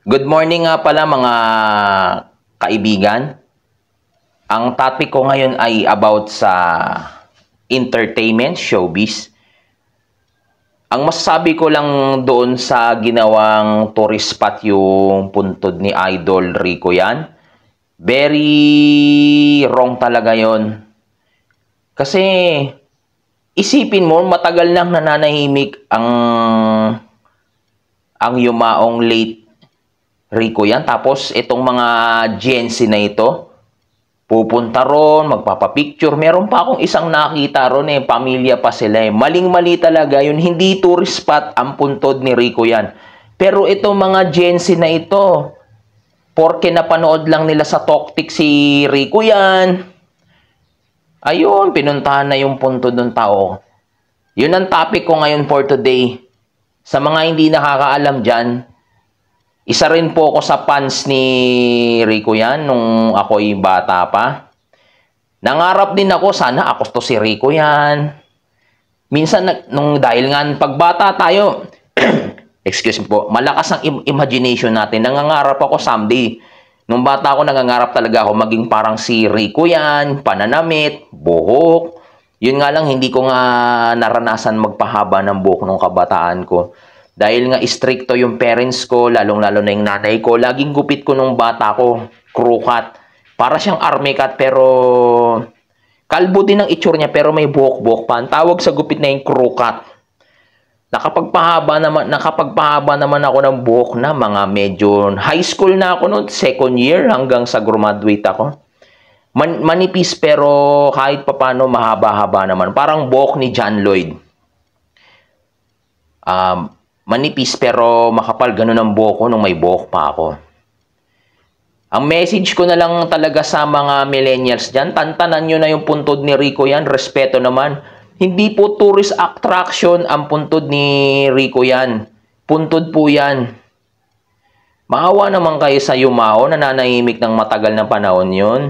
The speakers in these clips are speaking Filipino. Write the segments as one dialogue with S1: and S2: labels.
S1: Good morning nga pala mga kaibigan. Ang topic ko ngayon ay about sa entertainment, showbiz. Ang masasabi ko lang doon sa ginawang tourist spot yung puntod ni Idol Rico yan. Very wrong talaga yon. Kasi isipin mo, matagal nang nananahimik ang yumaong late Rico yan. Tapos, itong mga Gen Z na ito, pupunta ron, magpapapicture. Meron pa akong isang nakita ron pamilya pa sila Maling-mali talaga yun. Hindi tourist spot ang puntod ni Rico yan. Pero itong mga Gen Z na ito, porke napanood lang nila sa Toktik si Rico yan, ayun, pinuntahan na yung puntod ng tao. Yun ang topic ko ngayon for today. Sa mga hindi nakakaalam dyan, isa rin po ako sa fans ni Rico yan nung ako'y bata pa. Nangarap din ako, sana ako to si Rico yan. Minsan, dahil nga pagbata tayo, excuse me po, malakas ang imagination natin. Nangangarap ako someday. Nung bata ako, nangangarap talaga ako maging parang si Rico yan, pananamit, buhok. Yun nga lang, hindi ko nga naranasan magpahaba ng buhok nung kabataan ko. Dahil nga stricto yung parents ko, lalong-lalo na yung nanay ko, laging gupit ko nung bata ko, crew cut. Para siyang army cut, pero kalbo din ang itsura niya, pero may buhok-buhok pa. Ang tawag sa gupit na yung crew cut. Nakapagpahaba naman ako ng buhok na mga medyo high school na ako noon, second year hanggang sa graduate ako. Manipis pero kahit papano mahaba-haba naman. Parang buhok ni John Lloyd. Manipis pero makapal, ganun ang buhok ko nung may buhok pa ako. Ang message ko na lang talaga sa mga millennials dyan, tantanan nyo na yung puntod ni Rico yan, respeto naman. Hindi po tourist attraction ang puntod ni Rico yan. Puntod po yan. Maawa naman kayo sa yumao, nananahimik ng matagal na panahon yun.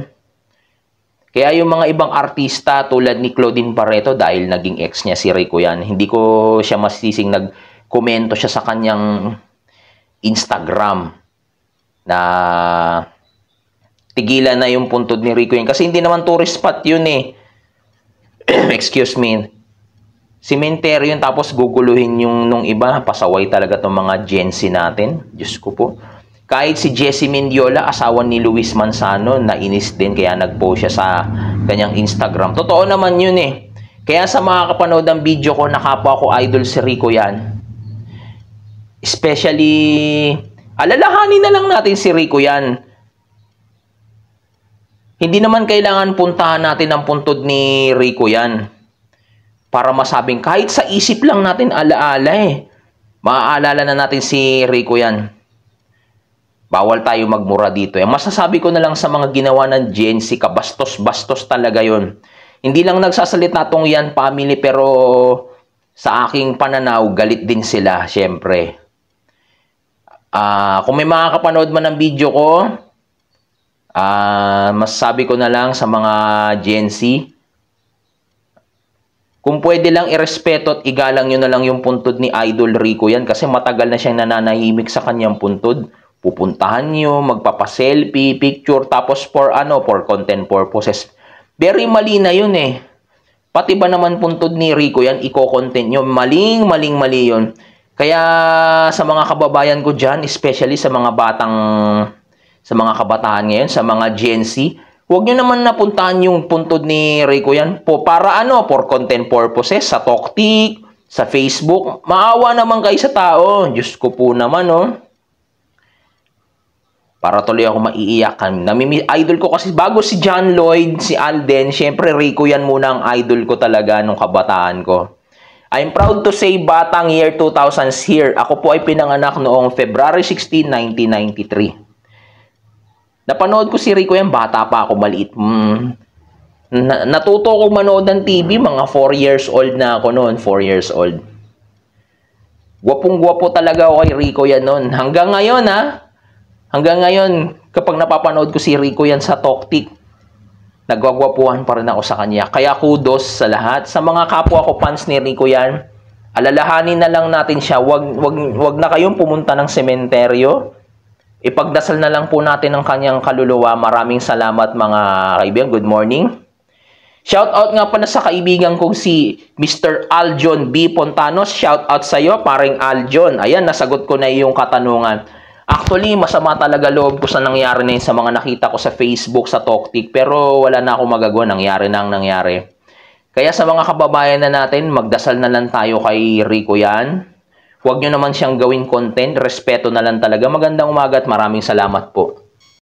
S1: Kaya yung mga ibang artista tulad ni Claudine Barreto, dahil naging ex niya si Rico yan, hindi ko siya masising komento siya sa kanyang Instagram na tigilan na yung puntod ni Rico yun. Kasi hindi naman tourist spot yun Excuse me. Cemetery yun, tapos guguluhin yung nung iba. Pasaway talaga itong mga Gen Z natin. Diyos ko po. Kahit si Jessie Mendiola, asawa ni Luis Manzano, nainis din kaya nag-post siya sa kanyang Instagram. Totoo naman yun Kaya sa mga kapanood ng video ko, nakapwa ko idol si Rico yan. Especially, alalahanin na lang natin si Rico yan. Hindi naman kailangan puntahan natin ang puntod ni Rico yan. Para masabing kahit sa isip lang natin alaala Maaalala na natin si Rico yan. Bawal tayo magmura dito. Masasabi ko na lang sa mga ginawa ng Gen Z, kabastos-bastos talaga yon. Hindi lang nagsasalita tong yan family, pero sa aking pananaw, galit din sila, syempre. Kung may mga kapanood man ng video ko, masasabi ko na lang sa mga Gen Z, kung pwede lang irespeto at igalang nyo na lang yung puntod ni Idol Rico yan, kasi matagal na siyang nananahimik sa kanyang puntod. Pupuntahan nyo, magpapaselfie, picture, tapos for content purposes. Very mali na yun Pati ba naman puntod ni Rico yan, i-content nyo, mali yun. Kaya sa mga kababayan ko dyan, especially sa mga kabataan ngayon, sa mga Gen Z, huwag nyo naman napuntahan yung puntod ni Rico yan para for content purposes, sa Toktik, sa Facebook. Maawa naman kayo sa tao. Diyos ko po naman Para tuloy ako maiiyakan. Idol ko kasi bago si John Lloyd, si Alden, syempre Rico yan muna ang idol ko talaga nung kabataan ko. I'm proud to say batang year 2000s here. Ako po ay pinanganak noong February 16, 1993. Napanood ko si Rico yan, bata pa ako, maliit. Natuto ko manood ng TV, mga 4 years old na ako noon, 4 years old. Gwapong-gwapo talaga ako kay Rico yan noon. Hanggang ngayon Hanggang ngayon, kapag napapanood ko si Rico yan sa Toktik, nagwagwapuhan pa rin ako sa kanya. Kaya kudos sa lahat. Sa mga kapwa ko fans ni Rico yan, alalahanin na lang natin siya. Wag na kayong pumunta ng sementeryo. Ipagdasal na lang po natin ang kanyang kaluluwa. Maraming salamat mga kaibigan. Good morning. Shout out nga pala sa kaibigan kong si Mr. Aljon B. Pontanos. Shout out sa iyo, paring Aljon. Ayan, nasagot ko na yung katanungan. Actually, masama talaga loob ko sa nangyari na yun sa mga nakita ko sa Facebook, sa Toktik. Pero wala na akong magagawa. Nangyari na ang nangyari. Kaya sa mga kababayan na natin, magdasal na lang tayo kay Rico yan. Huwag nyo naman siyang gawing content. Respeto na lang talaga. Magandang umaga at maraming salamat po.